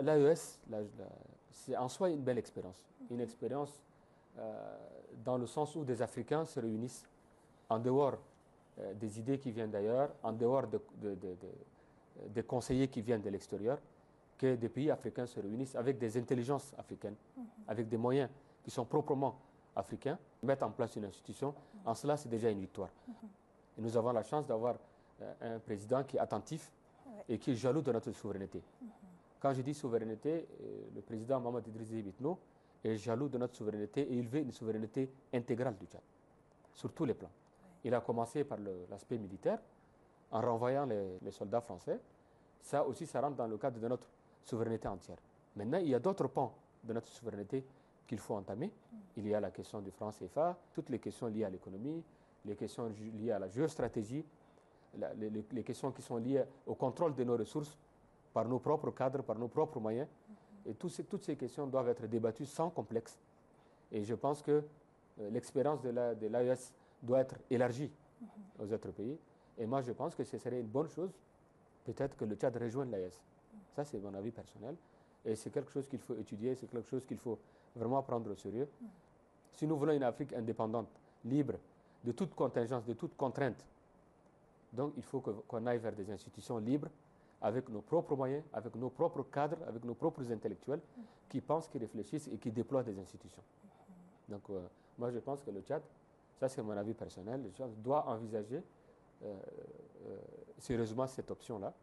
l'AES, c'est en soi une belle expérience. Une expérience dans le sens où des Africains se réunissent en dehors des idées qui viennent d'ailleurs, en dehors des conseillers qui viennent de l'extérieur, que des pays africains se réunissent avec des intelligences africaines, avec des moyens qui sont proprement africains, mettre en place une institution. En cela, c'est déjà une victoire. Et nous avons la chance d'avoir un président qui est attentif et qui est jaloux de notre souveraineté. Quand je dis souveraineté, le président Mohamed Idriss Déby Itno est jaloux de notre souveraineté et il veut une souveraineté intégrale du Tchad, sur tous les plans. Il a commencé par l'aspect militaire, en renvoyant les soldats français. Ça aussi, ça rentre dans le cadre de notre souveraineté entière. Maintenant, il y a d'autres pans de notre souveraineté qu'il faut entamer. Il y a la question du franc CFA, toutes les questions liées à l'économie, les questions liées à la géostratégie, les questions qui sont liées au contrôle de nos ressources par nos propres cadres, par nos propres moyens. Et toutes ces questions doivent être débattues sans complexe. Et je pense que l'expérience de l'AES doit être élargie aux autres pays. Et moi, je pense que ce serait une bonne chose, peut-être que le Tchad rejoigne l'AES. Ça, c'est mon avis personnel. Et c'est quelque chose qu'il faut étudier, c'est quelque chose qu'il faut vraiment prendre au sérieux. Si nous voulons une Afrique indépendante, libre, de toute contingence, de toute contrainte, donc il faut qu'on aille vers des institutions libres, avec nos propres moyens, avec nos propres cadres, avec nos propres intellectuels, qui pensent, qui réfléchissent et qui déploient des institutions. Donc moi, je pense que le Tchad, ça c'est mon avis personnel, le Tchad doit envisager sérieusement cette option-là.